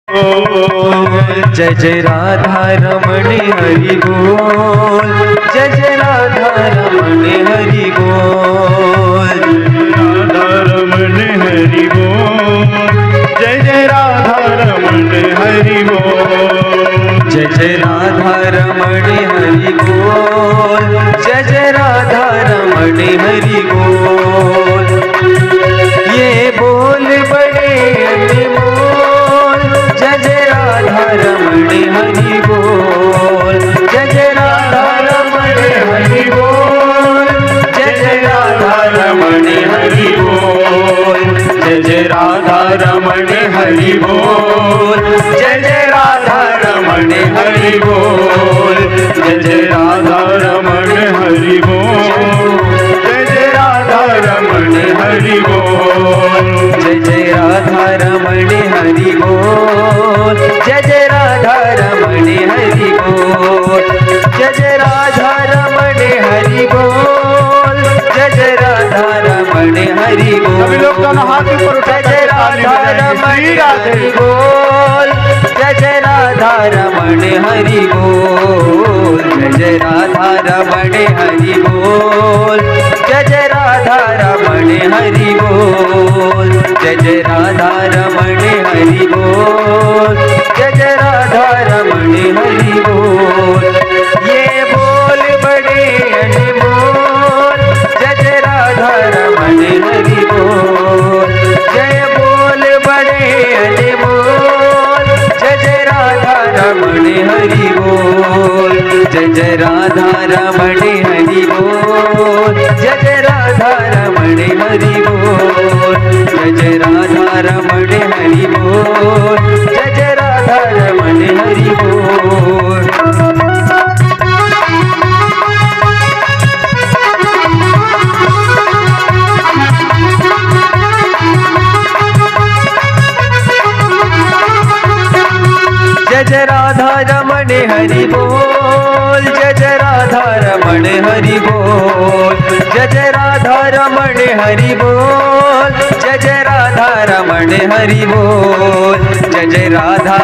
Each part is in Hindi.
जय जय राधा रमण हरि बोल, जय जय राधा रमण हरि बोल, राधा रमण हरि बोल, जय जय राधा रमण हरि बोल, जय जय राधा रमण हरि बोल, जय जय राधा रमण हरि बोल। ये बोल बड़े अनमोल, जय जय राधा रमण हरि बोल, जय जय राधा रमण हरि बोल, जय जय राधा रमण हरि बोल, जय जय राधा रमण हरि बोल, जय जय राधा रमण हरि बोल, जय जय राधा रमण हरि बोल, जय जय राधा रमण हरि बोल, जय जय राधा रमण हरि बोल, जय जय राधा रमण हरि बोल, जय जय राधा रमण हरि बोल, जय जय राधा रमण हरि बोल। सभी लोग दोनों हाथ ऊपर उठा जय जय राधा रमण हरि बोल, जय जय राधा रमण हरि बोल, जय जय राधा रमण हरि बोल, जय जय राधा रमण हरि बोल, जय जय राधा रमण हरि बोल, जय जय राधा रमण हरि बोल। ये बोल बड़े अनमोल, जय जय राधा रमण हरि बोल, जय बोल बड़े अनमोल, जय जय राधा रमण हरि बोल, जय जय राधा रमण हरि बोल, जय जय राधा रमण हरि बोल, जय जय राधा रमण हरि बोल, जय जय राधा रमण हरि बोल। जय जय राधा रमण हरि बोल, जय जय राधा रमण हरि बोल, जय जय राधा रमण हरि बोल, जय जय राधा रमण हरि बोल, जय जय राधा,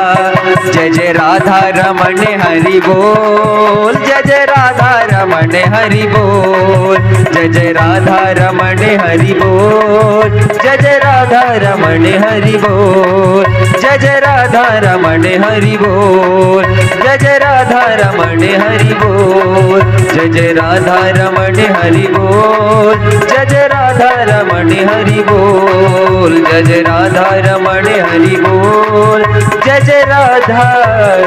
जय जय राधा रमण हरि बोल, जय जय राधा रमण हरि बोल, जय जय राधा रमण हरि बोल, जय जय राधा रमण हरि बोल, जय जय राधा रमण हरि बोल, जय जय राधा रमण हरि बोल, जय जय राधा रमण हरि बोल, जय जय राधा रमण हरि बोल, जय जय राधा रमण हरि बोल, जय जय राधा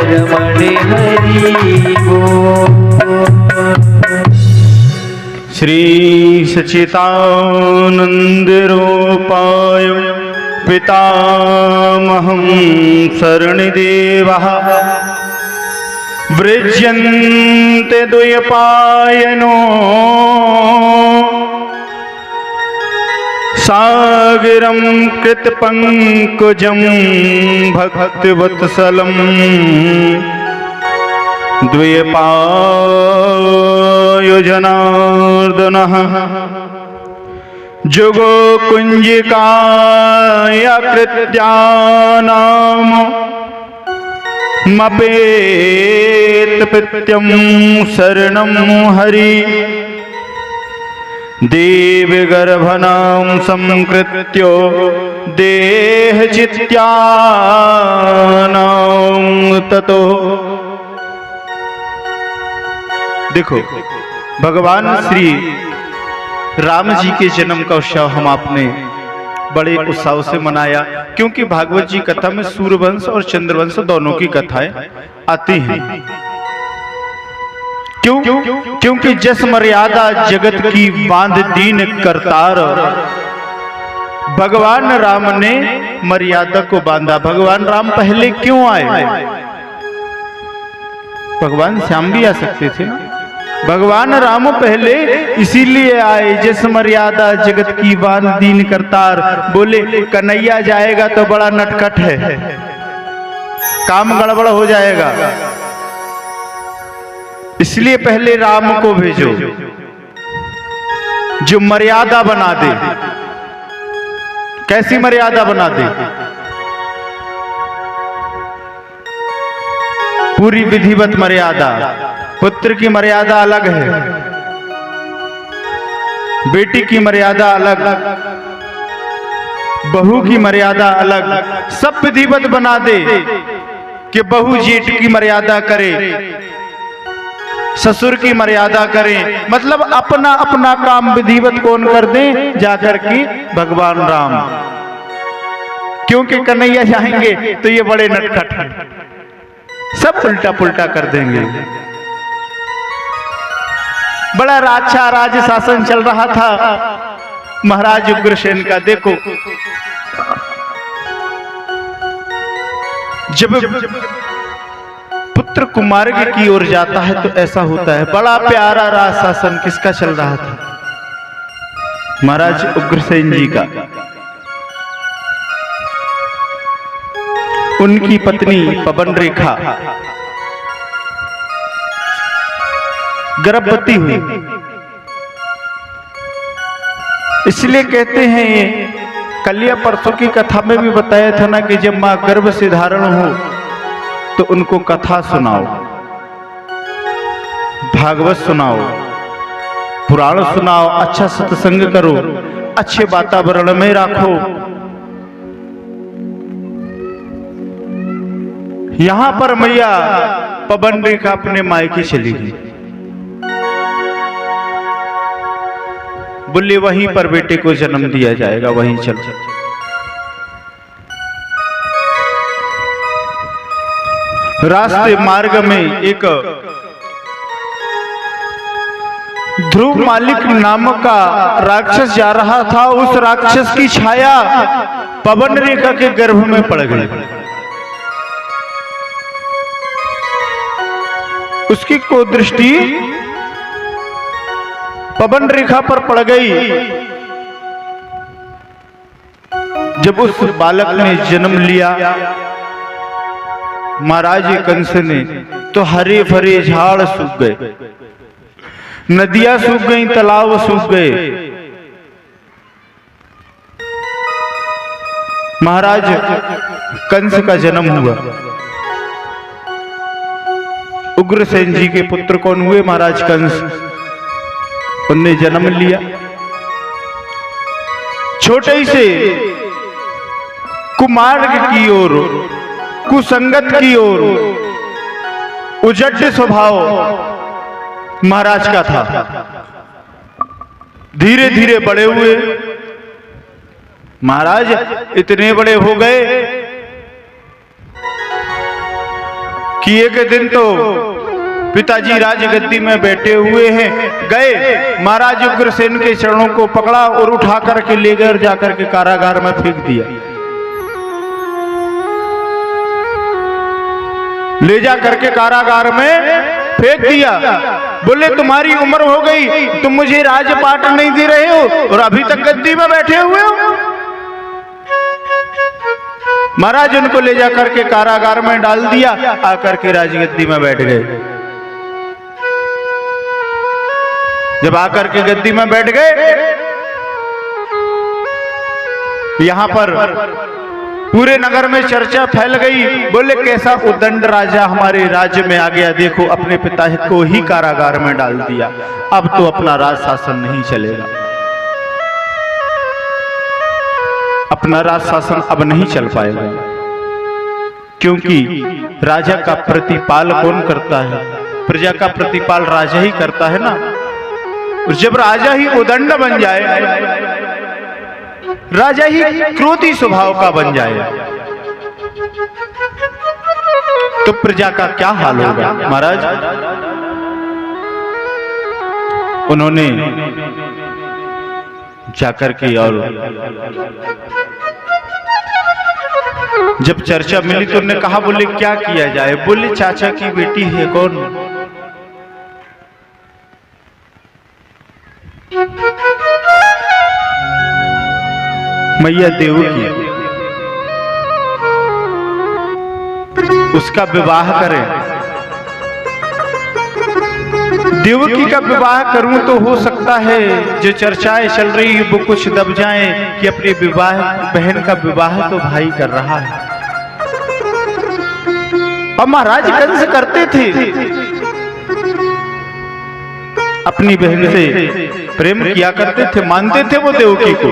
रमण हरि बोल। श्री सच्चिदानंद रूपाय पितामहं शरणदेवः वृज्यन्ते द्वयपायनो सागरं कृतपङ्कजं भक्तिवत्सलं द्वयपायो जनार्दनः जुगो कुंजिकाया कृत्यानाम मपेत पित्यं शरणं हरि देवगर्भनां संकृत्यो देहचित्यानां ततो। देखो भगवान श्री राम जी के जन्म का उत्सव हम आपने बड़े उत्साह से मनाया, क्योंकि भागवत जी कथा में सूर्यवंश और चंद्रवंश दोनों की कथाएं आती हैं। क्यों? क्योंकि जस मर्यादा जगत की बांध दीन करतार, भगवान राम ने मर्यादा को बांधा। भगवान राम पहले क्यों आए? भगवान श्याम भी आ सकते थे ना। भगवान राम पहले इसीलिए आए, जिस मर्यादा जगत की बांध दीन करतार। बोले कन्हैया जाएगा तो बड़ा नटखट है, काम गड़बड़ हो जाएगा, इसलिए पहले राम को भेजो जो मर्यादा बना दे। कैसी मर्यादा बना दे? पूरी विधिवत मर्यादा। पुत्र की मर्यादा अलग है, बेटी की मर्यादा अलग, बहू की मर्यादा अलग। सब विधिवत बना दे कि बहू जेठ की मर्यादा करे, ससुर की मर्यादा करें, मतलब अपना अपना काम विधिवत कौन कर दे? जाकर के भगवान राम। क्योंकि कन्हैया चाहेंगे तो ये बड़े नटखट हैं, सब उल्टा पुल्टा कर देंगे। बड़ा अच्छा राज्य शासन चल रहा था महाराज उग्रसेन का। देखो जब पुत्र कुमार्ग की ओर जाता है तो ऐसा होता है। बड़ा प्यारा राज शासन किसका चल रहा था? महाराज उग्रसेन जी का। उनकी पत्नी पवन रेखा गर्भवती हुई। इसलिए कहते हैं, कल या परसों की कथा में भी बताया था ना कि जब मां गर्भ से धारण हो तो उनको कथा सुनाओ, भागवत सुनाओ, पुराण सुनाओ, अच्छा सत्संग करो, अच्छे वातावरण में रखो। यहां पर मैया पवन रेखा अपने मायके चली गई। बोले वहीं पर बेटे को जन्म दिया जाएगा, वहीं चल। रास्ते मार्ग में एक ध्रुव मालिक नामक का राक्षस जा रहा था। उस राक्षस की छाया पवन रेखा के गर्भ में पड़ गई। उसकी कुदृष्टि पवन रेखा पर पड़ गई। जब उस बालक ने जन्म लिया महाराज कंस ने, तो हरे भरे झाड़ सूख गए, नदियां सूख गई, तालाब सूख गए। महाराज कंस का जन्म हुआ। उग्रसेन जी के पुत्र कौन हुए? महाराज कंस। उनने जन्म लिया। छोटे से कुमार्ग की ओर, कुसंगत की ओर, उजड़ स्वभाव महाराज का था। धीरे धीरे बड़े हुए महाराज, इतने बड़े हो गए कि एक दिन तो पिताजी राजगद्दी में बैठे हुए हैं, गए महाराज उग्रसेन के चरणों को पकड़ा और उठा करके ले गए, जाकर के कारागार में फेंक दिया। ले जा करके कारागार में फेंक दिया। बोले तुम्हारी उम्र हो गई, तुम मुझे राजपाट नहीं दे रहे हो और अभी तक गद्दी में बैठे हुए हो। महाराज उनको ले जा करके कारागार में डाल दिया, आकर के राजगद्दी में बैठ गए। जब आकर के गद्दी में बैठ गए, यहां पर पूरे नगर में चर्चा फैल गई। बोले कैसा उद्दंड राजा हमारे राज्य में आ गया, देखो अपने पिता को ही कारागार में डाल दिया, अब तो अपना राज शासन नहीं चलेगा, अपना राज शासन अब नहीं चल पाएगा। क्योंकि राजा का प्रतिपाल कौन करता है? प्रजा का प्रतिपाल राजा ही करता है ना। और जब राजा ही उदंड बन जाए, राजा ही क्रोधी स्वभाव का बन जाए, तो प्रजा का क्या हाल होगा? महाराज उन्होंने जाकर के, और जब चर्चा मिली तो उन्होंने कहा, बोले क्या किया जाए? बोले चाचा की बेटी है। कौन? मैया देवकी। उसका विवाह करें। देवकी का विवाह करूं तो हो सकता है जो चर्चाएं चल रही है वो कुछ दब जाएं कि अपने विवाह, बहन का विवाह तो भाई कर रहा है। और महाराज कंस करते थे, अपनी बहन से प्रेम किया करते थे, मानते थे वो देवकी को।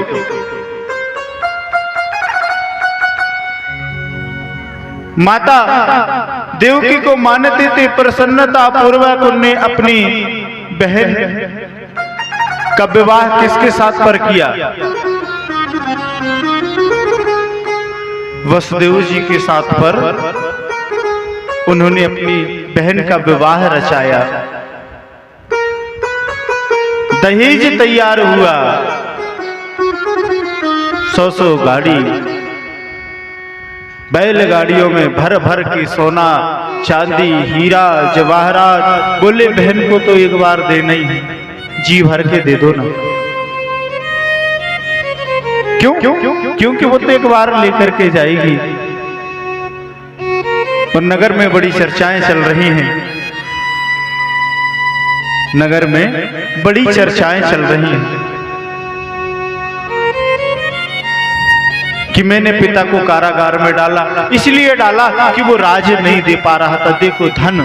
माता देवकी को मानते थे, प्रसन्नता पूर्वक उन्होंने अपनी बहन का विवाह किसके साथ पर किया? वसुदेव जी के साथ पर उन्होंने अपनी बहन का विवाह रचाया। दहेज तैयार हुआ, 100 गाड़ी, बैलगाड़ियों में भर भर के सोना चांदी हीरा जवाहरात। बोले बहन को तो एक बार देना ही है, जी भर के दे दो ना। क्योंकि वो तो एक बार लेकर के जाएगी। और नगर में बड़ी चर्चाएं चल रही हैं, नगर में बड़ी चर्चाएं चल रही हैं कि मैंने पिता को कारागार में डाला, इसलिए डाला कि वो राज नहीं दे पा रहा था। देखो धन,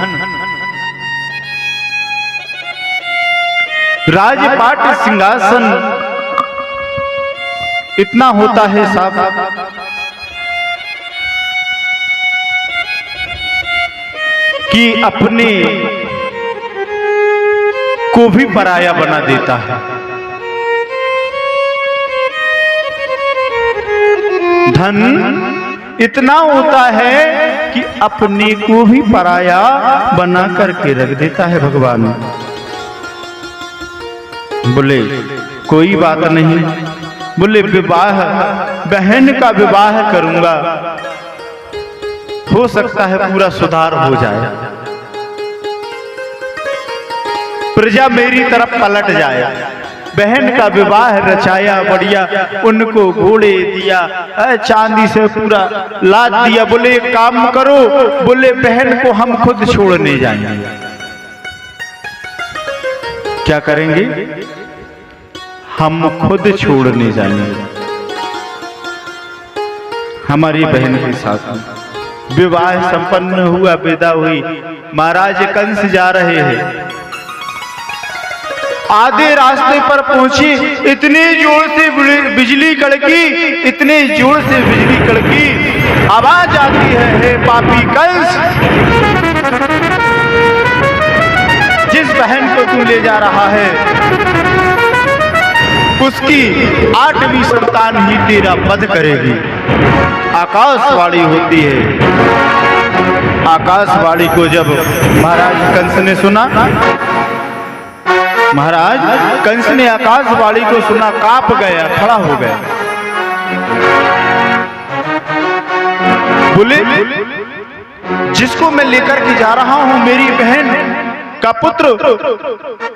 राजपाट सिंहासन इतना होता है साहब कि अपने को भी पराया बना देता है। धन इतना होता है कि अपने को भी पराया बना करके रख देता है भगवान। बोले कोई बात नहीं, बोले विवाह, बहन का विवाह करूंगा, हो सकता है पूरा सुधार हो जाए, प्रजा मेरी तरफ पलट जाए। बहन का विवाह रचाया बढ़िया, उनको घोड़े दिया, चांदी से पूरा लाद दिया। बोले एक काम करो, बोले बहन को हम खुद छोड़ने जाएंगे। क्या करेंगे? हम खुद छोड़ने जाएंगे हमारी बहन के साथ। विवाह संपन्न हुआ, विदा हुई। महाराज कंस जा रहे हैं, आधे रास्ते पर पहुंची, इतने जोर से बिजली कड़की, इतने जोर से बिजली कड़की, आवाज आती है, हे पापी कंस, जिस बहन को तू ले जा रहा है उसकी 8वीं संतान ही तेरा वध करेगी। आकाशवाणी होती है। आकाशवाणी को जब महाराज कंस ने सुना, महाराज कंस ने आकाशवाणी को सुना, कांप गया, खड़ा हो गया। बोले जिसको मैं लेकर के जा रहा हूं, मेरी बहन का पुत्र,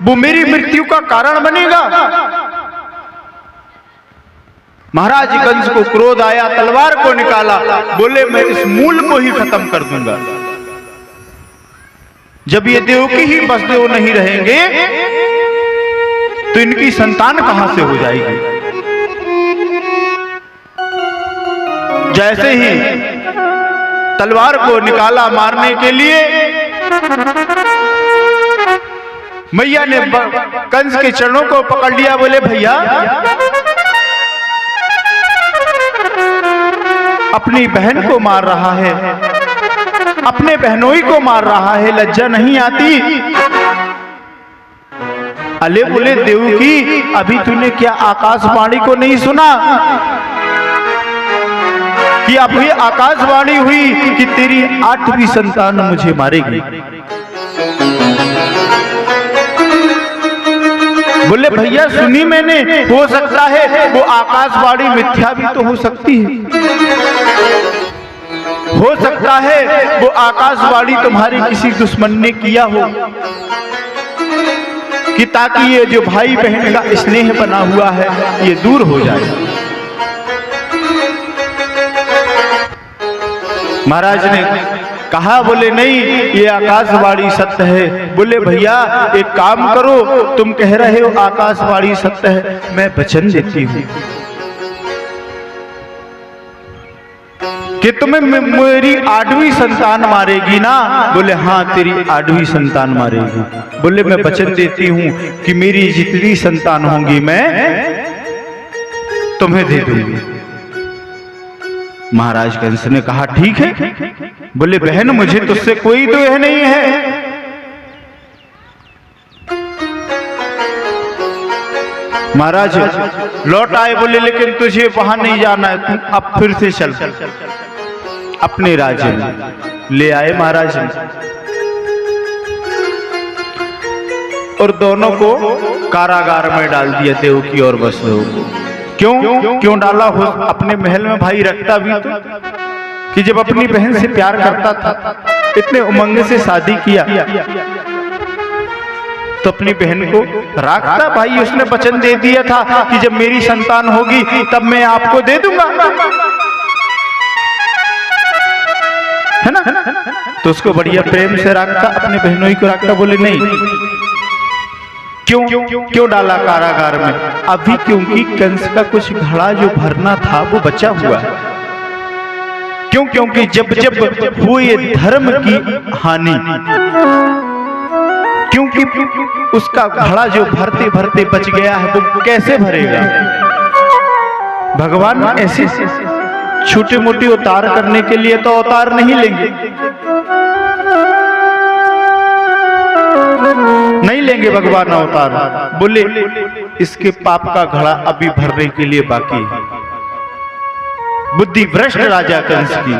वो मेरी मृत्यु का कारण बनेगा। महाराज कंस को क्रोध आया, तलवार को निकाला, बोले मैं इस मूल को ही खत्म कर दूंगा। जब ये देवकी ही वसुदेव नहीं रहेंगे तो इनकी संतान कहां से हो जाएगी। जैसे ही तलवार को निकाला मारने के लिए, मैया ने कंस के चरणों को पकड़ लिया। बोले भैया, अपनी बहन को मार रहा है, अपने बहनोई को मार रहा है, लज्जा नहीं आती? अले बोले देवकी, अभी तूने क्या आकाशवाणी को नहीं सुना कि अभी आकाशवाणी हुई कि तेरी 8वीं संतान मुझे मारेगी। बोले भैया सुनी मैंने, हो सकता है वो आकाशवाणी मिथ्या भी तो हो सकती है, हो सकता है वो आकाशवाणी तुम्हारे किसी दुश्मन ने किया हो कि ताकि ये जो भाई बहन का स्नेह बना हुआ है ये दूर हो जाए। महाराज ने कहा, बोले नहीं, ये आकाशवाणी सत्य है। बोले भैया एक काम करो, तुम कह रहे हो आकाशवाणी सत्य है, मैं वचन देती हूं कि तुम्हें मेरी 8वीं संतान मारेगी ना? बोले हाँ, तेरी 8वीं संतान मारेगी। बोले मैं वचन देती हूं कि मेरी जितनी संतान होंगी मैं तुम्हें दे दूंगी। महाराज कंस ने कहा ठीक है। बोले बहन, मुझे तुझसे कोई तो यह नहीं है। महाराज लौट आए। बोले लेकिन तुझे वहां नहीं जाना है, तू अब फिर से चल अपने राज्य में। ले आए महाराज और दोनों को कारागार में डाल दिया, देवकी और वसुदेव को। क्यों डाला? हो अपने महल में भाई रखता भी तो कि जब अपनी बहन से प्यार करता था, इतने उमंग से शादी किया, तो अपनी बहन को रखता। भाई उसने वचन दे दिया था कि जब मेरी संतान होगी तब मैं आपको दे दूंगा, है ना? तो उसको बढ़िया प्रेम से रखता, अपने बहनों ही को रखता। बोले नहीं। क्यों डाला कारागार में? अभी क्योंकि कंस का कुछ घड़ा जो भरना था वो बचा हुआ है। क्योंकि जब हुई धर्म की हानि, क्योंकि उसका घड़ा जो भरते भरते बच गया है, वो कैसे भरेगा? भगवान ऐसे छोटे मोटे अवतार करने के लिए तो अवतार नहीं लेंगे, नहीं लेंगे भगवान अवतार। बोले इसके पाप का घड़ा अभी भरने के लिए बाकी है। बुद्धि भ्रष्ट राजा कंस की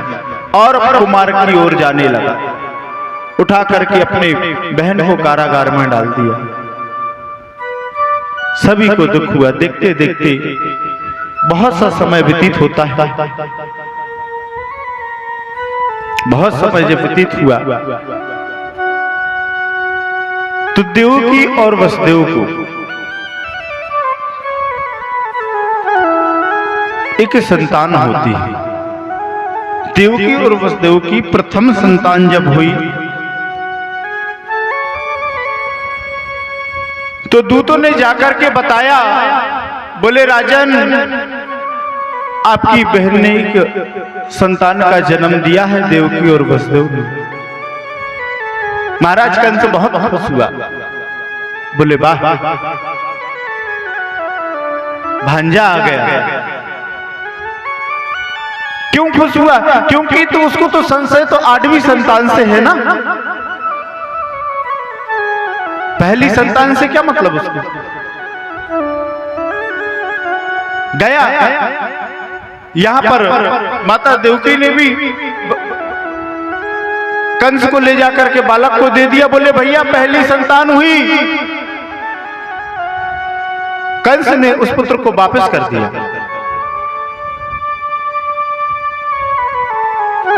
और कुमार की ओर जाने लगा। उठा करके अपने बहन को कारागार में डाल दिया। सभी को दुख हुआ। देखते देखते बहुत सा समय व्यतीत होता है। बहुत समय जब व्यतीत हुआ तो देवकी और वसुदेव को एक संतान होती है। देवकी और वसुदेव की प्रथम संतान जब हुई तो दूतों ने जाकर के बताया, बोले राजन, आपकी बहन ने एक संतान का जन्म दिया है, देवकी और वसुदेव ने। महाराज कंस बहुत खुश हुआ। बोले वाह, भांजा आ गया। क्यों खुश हुआ? क्योंकि तो उसको तो संशय तो 8वीं संतान से है ना। पहली संतान से क्या मतलब उसको? गया यहां पर माता देवकी ने भी कंस को ले जाकर के बालक को दे दिया। बोले भैया पहली संतान हुई। कंस ने उस पुत्र को वापस कर दिया।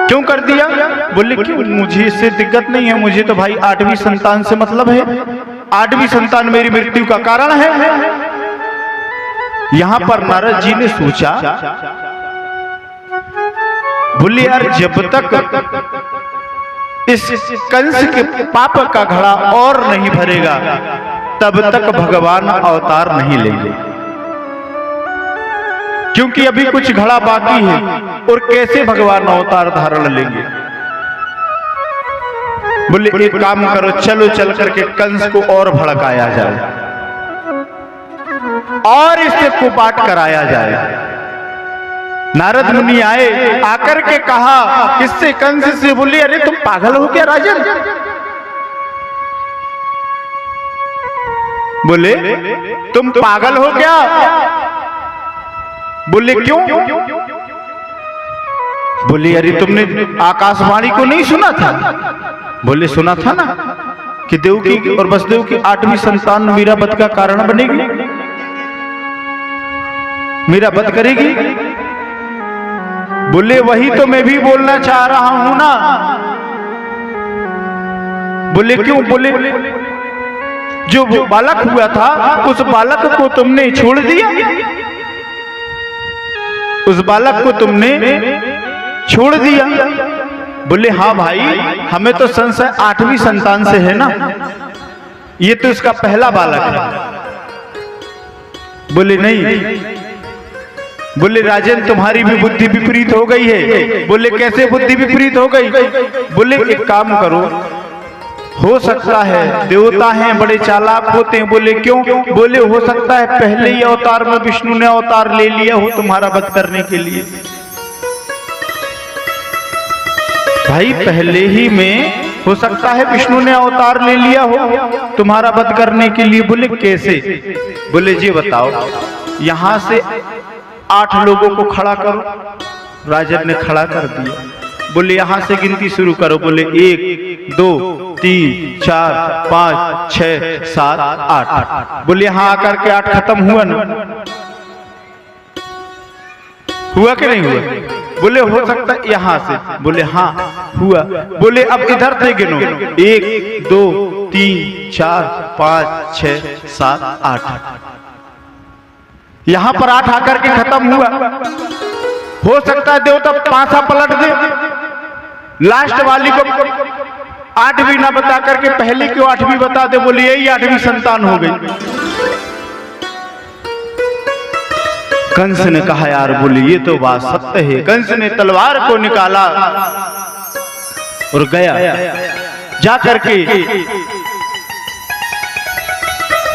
क्यों कर दिया? बोले क्यों, मुझे इससे दिक्कत नहीं है, मुझे तो भाई 8वीं संतान से मतलब है। 8वीं संतान मेरी मृत्यु का कारण है। यहां पर नारद जी ने सोचा, बोले यार जब तक इस कंस के पाप का घड़ा और नहीं भरेगा तब तक भगवान अवतार नहीं लेंगे, क्योंकि अभी कुछ घड़ा बाकी है और कैसे भगवान अवतार धारण लेंगे। बोले एक काम करो, चलो चल करके कंस को और भड़काया जाए और इससे कुपाट कराया जाए। नारद मुनि आए, आकर के कहा किससे? कंस से। बोले अरे तुम पागल हो क्या राजन? बोले तुम पागल हो क्या? बोले क्यों? बोले अरे तुमने आकाशवाणी को नहीं सुना था? बोले सुना था ना कि देवकी और वसुदेव की 8वीं संतान मेरा वध का कारण बनेगी, मेरा वध करेगी। बोले वही तो मैं भी बोलना चाह रहा हूं ना। बोले क्यों? बोले जो बालक हुआ था उस बालक को तुमने छोड़ दिया, उस बालक को तुमने छोड़ दिया। बोले हाँ भाई, हमें तो संशय 8वीं संतान से है ना, ये तो इसका पहला बालक है। बोले नहीं, बोले राजन तुम्हारी भी बुद्धि विपरीत हो गई है। बोले कैसे बुद्धि विपरीत हो गई? बोले एक काम करो, हो सकता है देवता हैं बड़े चालाक होते हैं। बोले क्यों? बोले हो सकता है पहले ही अवतार में विष्णु ने अवतार ले लिया हो तुम्हारा वध करने के लिए। भाई पहले ही में हो सकता है विष्णु ने अवतार ले लिया हो तुम्हारा वध करने के लिए। बोले कैसे? बोले जी बताओ, यहां से 8 लोगों को खड़ा करो। राजन ने खड़ा कर दिया। बोले यहां से गिनती शुरू करो। बोले 1 2 3 4 5 6 7 8। बोले यहां आकर के 8 खत्म हुआ ना? हुआ कि नहीं हुआ? बोले हो सकता है यहां से। बोले हाँ हुआ। बोले अब इधर से गिनो, 1 2 3 4 5 6 7 8। यहां पर 8 आकर के खत्म हुआ। हो सकता है देवता पांसा पलट दे, लास्ट वाली को 8 भी ना बता करके पहले क्यों 8 भी बता दे। बोले यही 8वीं संतान हो गई। कंस ने कहा यार, बोले ये तो बात सत्य है। कंस ने तलवार को निकाला और गया, जाकर के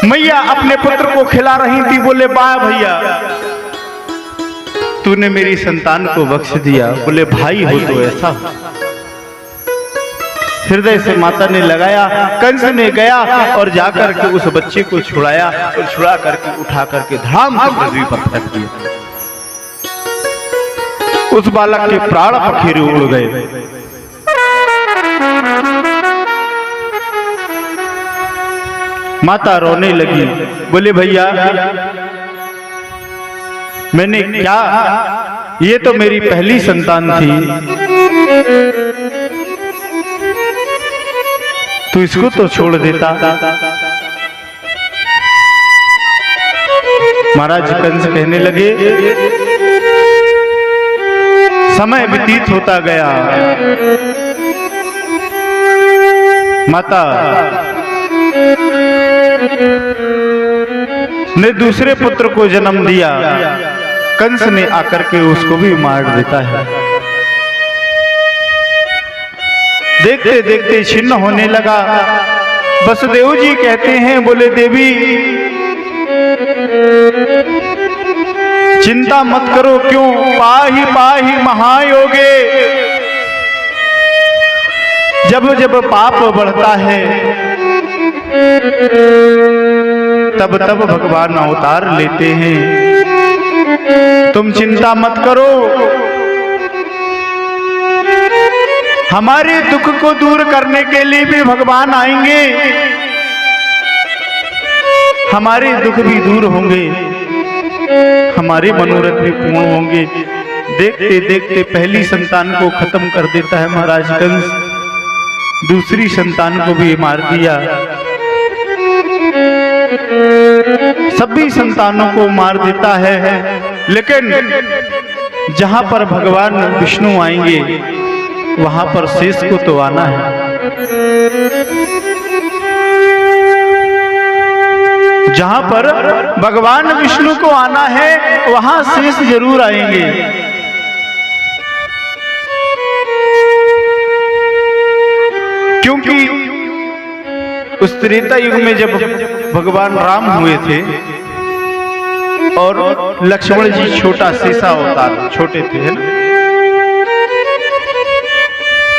मैया अपने पुत्र को खिला रही थी। बोले वाह भैया तूने मेरी संतान को बख्श दिया। बोले भाई हो तो ऐसा हो। हृदय से माता ने लगाया। कंस ने गया और जाकर के उस बच्चे को छुड़ाया और छुड़ा करके उठा करके धाम से पृथ्वी पर फेंक दिया। उस बालक के प्राण पखेरु उड़ गए। माता रोने लगी। बोले भैया मैंने क्या, ये तो मेरी पहली संतान थी, तू इसको तो छोड़ देता। महाराज कंस कहने लगे समय व्यतीत होता गया, माता ने दूसरे पुत्र को जन्म दिया। कंस ने आकर के उसको भी मार देता है। देखते देखते छिन्न होने लगा। वसुदेव जी कहते हैं, बोले देवी चिंता मत करो, क्यों पाहि पाहि महायोगे। जब जब पाप बढ़ता है तब तब भगवान अवतार लेते हैं। तुम चिंता मत करो, हमारे दुख को दूर करने के लिए भी भगवान आएंगे, हमारे दुख भी दूर होंगे, हमारे मनोरथ भी पूर्ण होंगे। देखते देखते पहली संतान को खत्म कर देता है महाराज कंस, दूसरी संतान को भी मार दिया, सभी संतानों को मार देता है। लेकिन जहां पर भगवान विष्णु आएंगे वहां पर शेष को तो आना है। जहां पर भगवान विष्णु को आना है वहां शेष जरूर आएंगे। क्योंकि उस त्रेता युग में जब भगवान राम हुए थे और लक्ष्मण जी छोटा शेषा अवतार छोटे थे, है ना।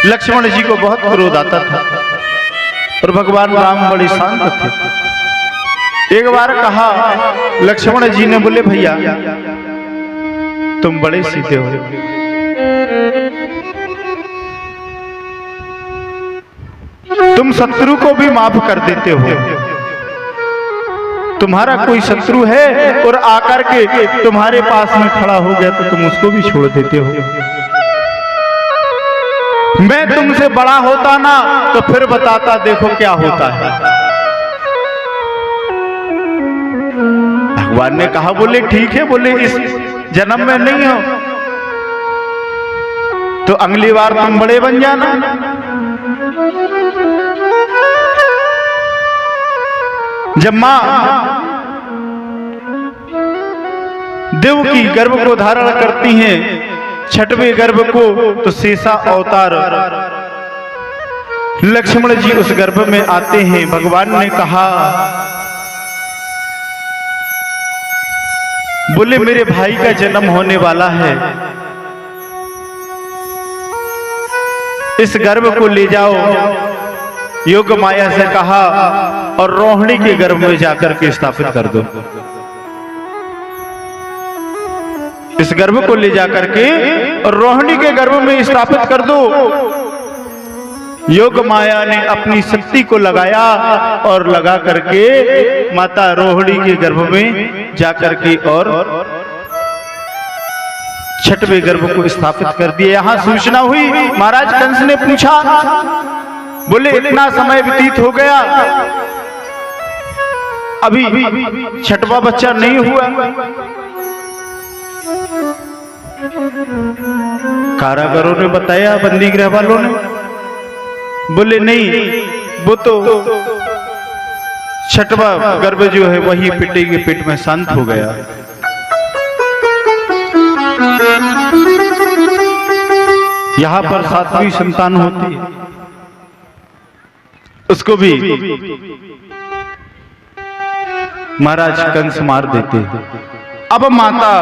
लक्ष्मण जी को बहुत क्रोध आता था और भगवान राम बड़े शांत थे। एक बार कहा लक्ष्मण जी ने, बोले भैया तुम बड़े सीधे हो, तुम शत्रु को भी माफ कर देते हो। तुम्हारा कोई शत्रु है और आकर के तुम्हारे पास में खड़ा हो गया तो तुम उसको भी छोड़ देते हो। मैं तुमसे बड़ा होता ना तो फिर बताता, देखो क्या होता है। भगवान ने कहा, बोले ठीक है, बोले इस जन्म में नहीं हो तो अगली बार तुम बड़े बन जाना। जब मां देव की गर्भ को धारण करती हैं, छठवें गर्भ को तो शेषा अवतार लक्ष्मण जी उस गर्भ में आते हैं। भगवान ने कहा, बोले मेरे भाई का जन्म होने वाला है, इस गर्भ को ले जाओ। योग माया से कहा और रोहिणी के गर्भ में जाकर के स्थापित कर दो। इस गर्भ को ले जाकर के और रोहिणी के गर्भ में स्थापित कर दो। योग माया ने अपनी शक्ति को लगाया और लगा करके माता रोहिणी के गर्भ में जाकर के और छठवें गर्भ को स्थापित कर दिया। यहां सूचना हुई, महाराज कंस ने पूछा, बोले इतना समय व्यतीत हो गया, अभी छठवां बच्चा नहीं हुआ। कारागारों ने बताया, बंदी गृह वालों ने, बोले नहीं, वो तो छठवां गर्भ जो है वही पिटे के पेट में शांत हो गया। यहां पर सातवीं संतान होती है, उसको भी महाराज कंस मार देते हैं। अब माता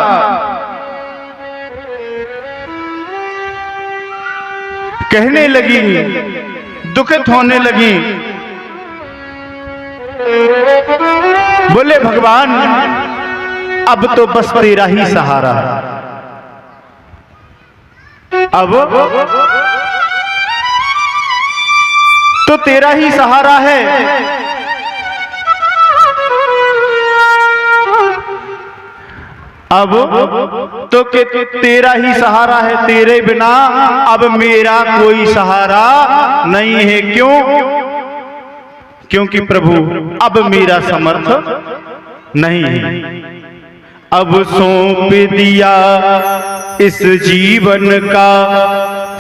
कहने लगी, दुखित होने लगी, बोले भगवान अब तो बस तेरा ही सहारा है, अब तो तेरा ही सहारा है। अब तो के तेरा ही सहारा है, तेरे बिना अब मेरा कोई सहारा नहीं है। क्यों? क्योंकि प्रभु अब मेरा समर्थ नहीं है। अब सौंप दिया इस जीवन का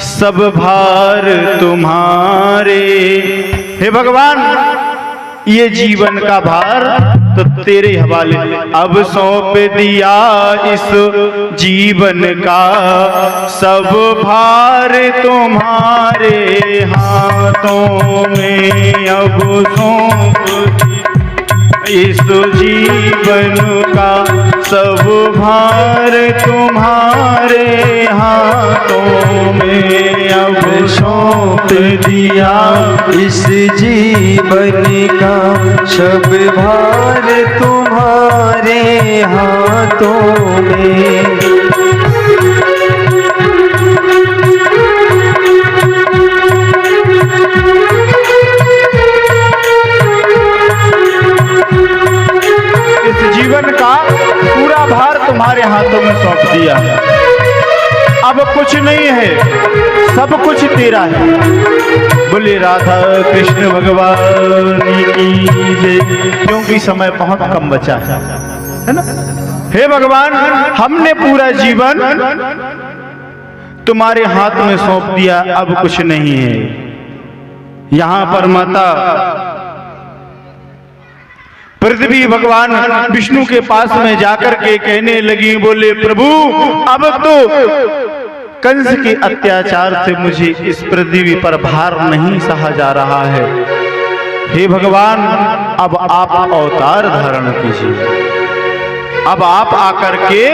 सब भार तुम्हारे। हे भगवान, ये जीवन का भार तो तेरे हवाले। अब सौंप दिया इस जीवन का सब भार तुम्हारे हाथों में। अब सौंप इस जीवन का सब भार तुम्हारे हाथों में। अब सौंप दिया इस जीवन का सब भार तुम्हारे हाथों में। जीवन का पूरा भार तुम्हारे हाथों में सौंप दिया। अब कुछ नहीं है, सब कुछ तेरा है। बोले राधा कृष्ण भगवान की जय। क्योंकि समय बहुत कम बचा है ना। हे भगवान, हमने पूरा जीवन तुम्हारे हाथ में सौंप दिया, अब कुछ नहीं है। यहां पर माता पृथ्वी भगवान विष्णु के पास में जाकर के कहने लगी, बोले प्रभु अब तो कंस के अत्याचार से मुझे इस पृथ्वी पर भार नहीं सहा जा रहा है। हे भगवान, अब आप अवतार धारण कीजिए। अब आप आकर के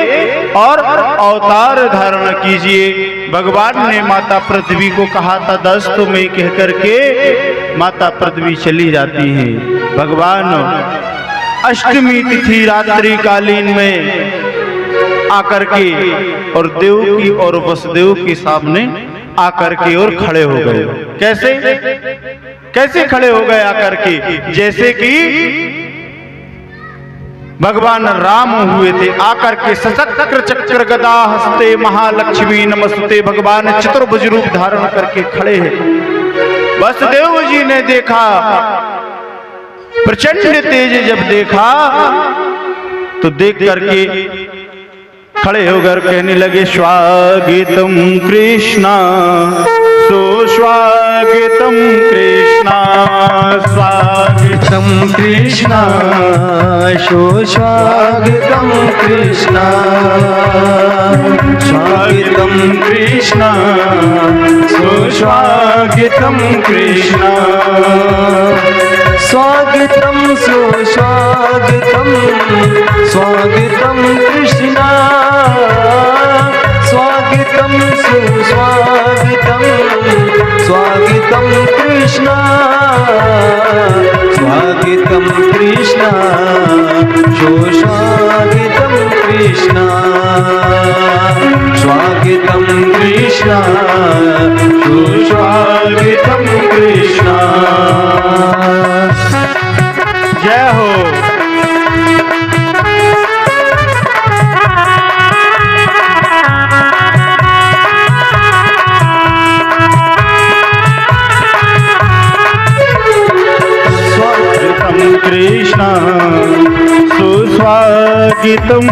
और अवतार धारण कीजिए। भगवान ने माता पृथ्वी को कहा था, दस्तों में कह करके माता पृथ्वी चली जाती है। भगवान अष्टमी तिथि रात्रि कालीन में आकर के और देवकी और वसुदेव के सामने आकर के और खड़े हो गए। कैसे कैसे खड़े हो गए आकर के? जैसे कि भगवान राम हुए थे। आकर के सशस्त्र चक्र गदा हस्ते महालक्ष्मी नमस्ते। भगवान चतुर्भुज रूप धारण करके खड़े हैं। वसुदेव जी ने देखा, प्रचंड तेज जब देखा तो देख करके खड़े होकर कहने लगे, स्वागतम कृष्णा सुस्वागतम कृष्णा सुस्वागतम कृष्णा सुस्वागतम कृष्ण स्वागतम कृष्णा सुस्वागतम कृष्णा स्वागतम सुस्वागतम स्वागतम कृष्ण स्वागतम सुस्वागतम स्वागतम कृष्ण स्वागतम कृष्ण सुस्वागतम कृष्ण स्वागतम कृष्ण सुस्वागतम कृष्णा। जय हो। स्वागतम कृष्णा सुस्वागतम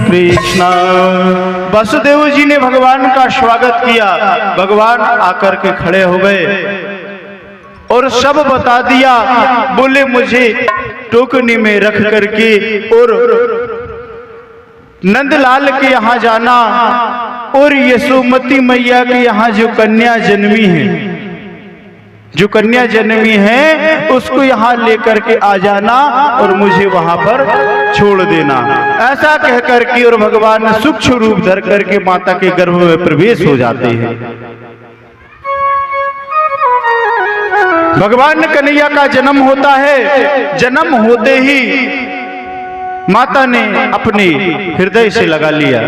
कृष्णा। वसुदेव जी ने भगवान का स्वागत किया। भगवान आकर के खड़े हो गए और सब बता दिया। बोले मुझे टोकनी में रख करके और नंदलाल के यहाँ जाना और यशोमती मैया के यहाँ जो कन्या जन्मी है उसको यहाँ लेकर के आ जाना और मुझे वहां पर छोड़ देना। ऐसा कह करके और भगवान सूक्ष्म रूप धर करके माता के गर्भ में प्रवेश हो जाते हैं। भगवान कन्हैया का जन्म होता है। जन्म होते ही माता ने अपने हृदय से लगा लिया,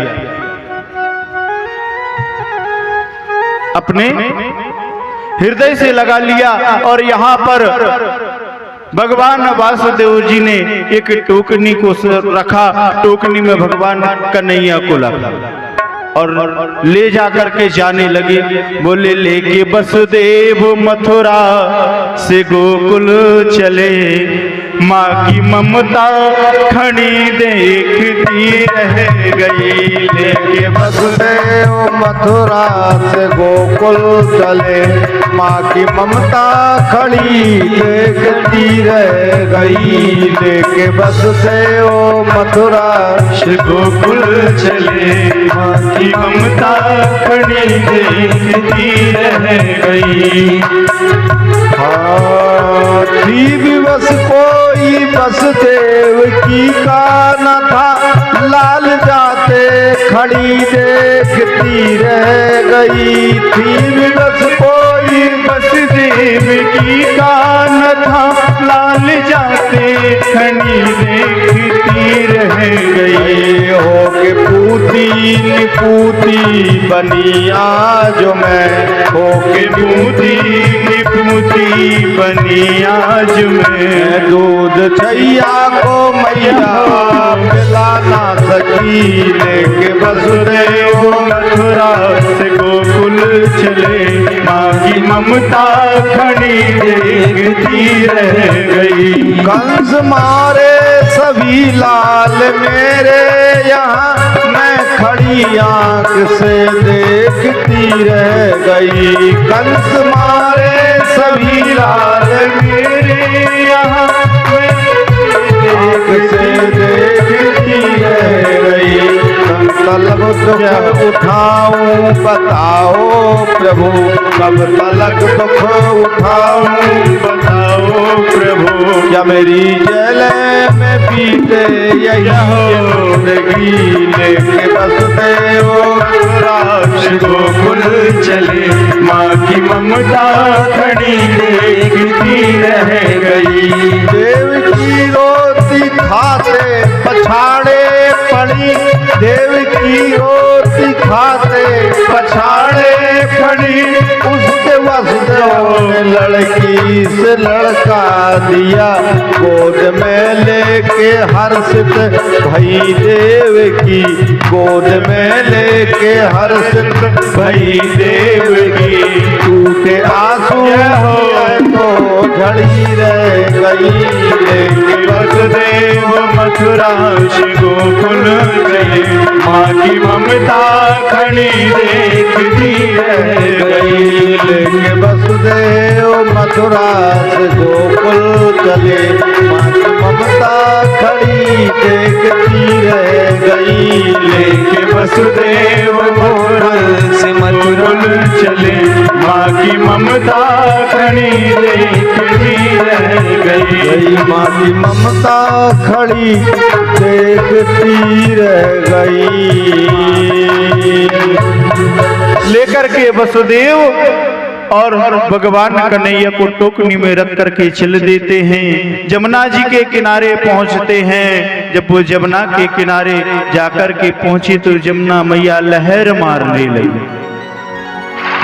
अपने हृदय से लगा लिया। और यहाँ पर भगवान वासुदेव जी ने एक टोकनी को रखा। टोकनी में भगवान कन्हैया को लगा और ले जाकर के जाने लगे। बोले लेके वसुदेव मथुरा से गोकुल चले, माँ की ममता खड़ी देखती रह गई। लेके वसुदेव मथुरा से गोकुल चले, माँ की ममता खड़ी देखती रह गई। लेके वसुदेव मथुरा से गोकुल चले, माँ की ममता खड़ी देखती रह गई। थी विवश कोई वसुदेव की का न था, लाल जाते खड़ी देखती रह गई। थी विवश कोई वसुदेव की का न था, लाल जाते खड़ी देखती रह गई। हो के पूती निपूती बनी आज मैं, हो के पूती निपूती बनी आज मैं। दूध छैया को मैया पिला ना सकी, लेके वसुदेव मथुरा से गोकुल चले, माँ की ममता खड़ी देखती रह गई। कंस मारे सभी लाल मेरे यहाँ, मैं खड़ी आंख से देखती रह गई। कंस मारे सभी लाल मेरे यहाँ, मैं आंख से देखती रह गई। तलब दुख उठाऊं बताओ प्रभु, कब तलक दुख उठाऊं बताओ प्रभु। क्या मेरी जेल में बीते यही जिंदगी। लेके वसुदेव गोकुल चले, माँ की ममता खड़ी देखती रह गई। देव की रोटी खाते पछाड़े पड़ी, देव की रोटी खाते पछाड़े पड़ी। उसके वसुदेव ने लड़की से लड़का दिया, गोद में लेके हर्षित भई देव की, गोद में लेके हर्षित भई देव की। टूटे आंसू तो झड़ी रह गई। लेके वसुदेव मथुरा से गोकुल चले, माँ की ममता खड़ी देखती रह गई। लेके वसुदेव मथुरा से गोकुल चले, माँ की ममता खड़ी देखती रह गई। लेके वसुदेव गोकुल से मथुरा चले, माँ की ममता खड़ी देखती रह गई। माँ की ममता खड़ी देखती रह गई। लेकर के वसुदेव और भगवान कन्हैया को टोकनी में रख करके चल देते हैं। जमुना जी के किनारे पहुंचते हैं। जब वो जमुना के किनारे जाकर के पहुंची तो जमुना मैया लहर मारने लगी।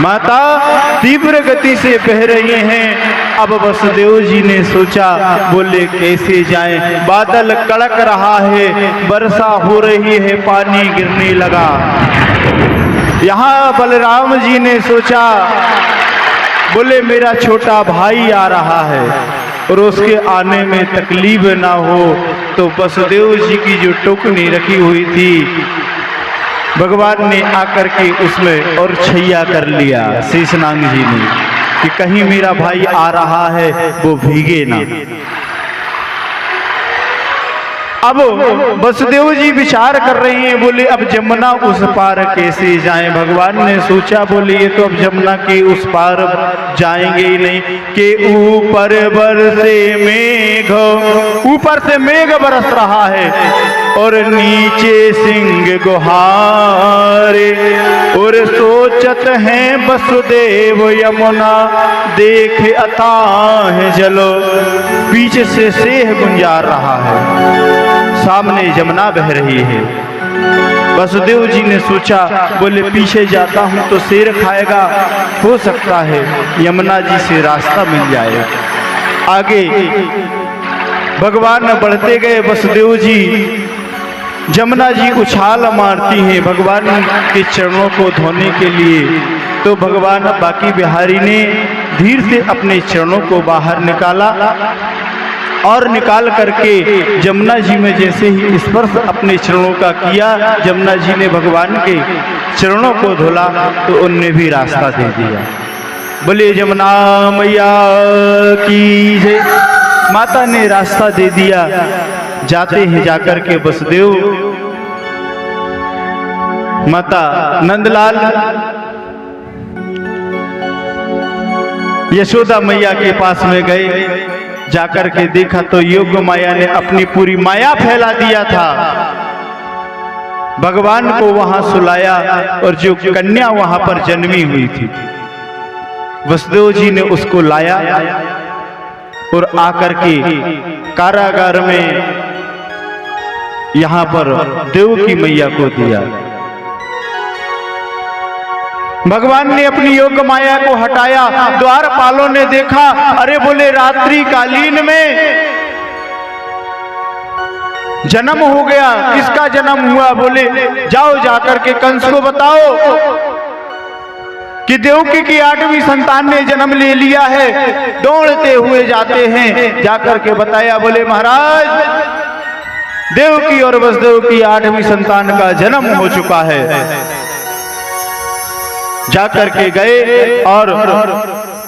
माता तीव्र गति से बह रही हैं। अब वसुदेव जी ने सोचा, बोले कैसे जाएं, बादल कड़क रहा है, वर्षा हो रही है, पानी गिरने लगा। यहाँ बलराम जी ने सोचा, बोले मेरा छोटा भाई आ रहा है और उसके आने में तकलीफ ना हो। तो वसुदेव जी की जो टोकनी रखी हुई थी, भगवान ने आकर के उसमें और छैया कर लिया शेषनाग जी ने, कि कहीं मेरा भाई आ रहा है वो भीगे ना। अब वसुदेव जी विचार कर रही हैं, बोले अब जमुना उस पार कैसे जाएं। भगवान ने सोचा, बोले ये तो अब जमुना के उस पार जाएंगे ही नहीं, कि ऊपर बरसे मेघ, ऊपर से मेघ बरस रहा है और नीचे सिंह गुहारे, और सोचत हैं वसुदेव यमुना देखे अथाह जलो। पीछे से सेह गुंजार रहा है, सामने जमुना बह रही है। वसुदेव जी ने सोचा, बोले पीछे जाता हूं तो शेर खाएगा, हो सकता है यमुना जी से रास्ता मिल जाए। आगे भगवान बढ़ते गए। वसुदेव जी, जमुना जी उछाल मारती हैं भगवान के चरणों को धोने के लिए। तो भगवान बाकी बिहारी ने धीरे से अपने चरणों को बाहर निकाला और निकाल करके जमुना जी में जैसे ही स्पर्श अपने चरणों का किया, जमुना जी ने भगवान के चरणों को धोला तो उनने भी रास्ता दे दिया। बोले जमुना मैया की जय। माता ने रास्ता दे दिया। जाते हैं जाकर के वसुदेव माता नंदलाल यशोदा मैया के पास में गए। जाकर के देखा तो योग माया ने अपनी पूरी माया फैला दिया था। भगवान को वहां सुलाया और जो कन्या वहां पर जन्मी हुई थी, वसुदेव जी ने उसको लाया और आकर के कारागार में यहां पर देवकी मैया को दिया। भगवान ने अपनी योग माया को हटाया। द्वारपालों ने देखा, अरे बोले रात्रि कालीन में जन्म हो गया। किसका जन्म हुआ? बोले जाओ जाकर के कंस को बताओ कि देवकी की 8वीं संतान ने जन्म ले लिया है। दौड़ते हुए जाते हैं, जाकर के बताया, बोले महाराज देवकी और वसुदेव की 8वीं संतान का जन्म हो चुका है। जाकर के गए और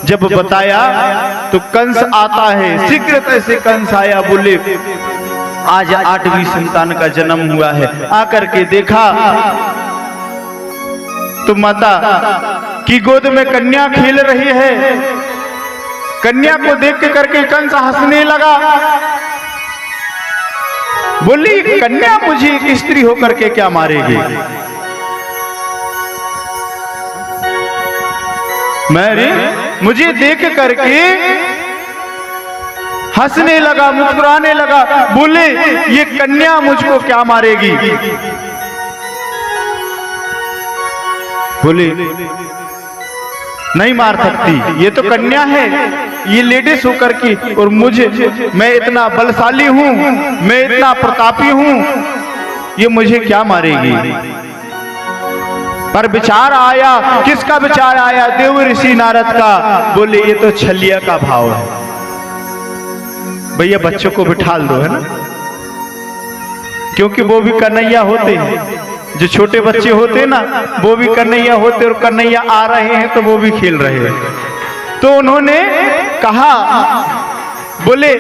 जब बताया तो कंस आता है। शीघ्रता से कंस आया, बोले आज 8वीं संतान का जन्म हुआ है। आकर के देखा तो माता की गोद में कन्या खेल रही है। कन्या को देख करके कंस हंसने लगा। बोली कन्या मुझे एक स्त्री होकर के क्या मारेगी? मुझे देख करके हंसने लगा, मुस्कुराने लगा। बोले ये कन्या मुझको क्या मारेगी? बोले नहीं मार सकती, ये तो कन्या है, ये लेडीज होकर की, और मैं इतना बलशाली हूं, मैं इतना प्रतापी हूं, ये मुझे क्या मारेगी? पर विचार आया। किसका विचार आया? देव ऋषि नारद का। बोले ये तो छलिया का भाव है। भैया बच्चों को बिठा दो, है ना, क्योंकि वो भी कन्हैया होते हैं, जो छोटे बच्चे होते ना वो भी कन्हैया होते, और कन्हैया आ रहे हैं तो वो भी खेल रहे हैं। तो उन्होंने कहा, बोले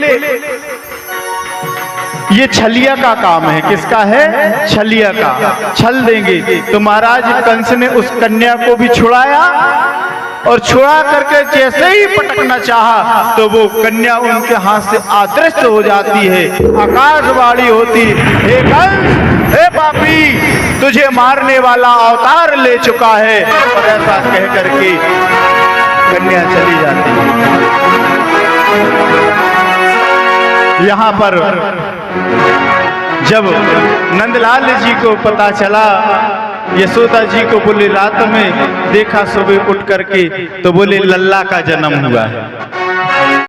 ये छलिया का काम है। किसका है? छलिया का। छल देंगे। तो महाराज कंस ने उस कन्या को भी छुड़ाया, और छुड़ा करके जैसे ही पटकना चाहा तो वो कन्या उनके हाथ से अदृश्य हो जाती है। आकाशवाणी होती, हे कंस, हे पापी, तुझे मारने वाला अवतार ले चुका है। और ऐसा कह करके कन्या चली जाती है। यहाँ पर जब नंदलाल जी को पता चला, यशोदा जी को बोले रात में देखा, सुबह उठ करके तो बोले लल्ला का जन्म हुआ है।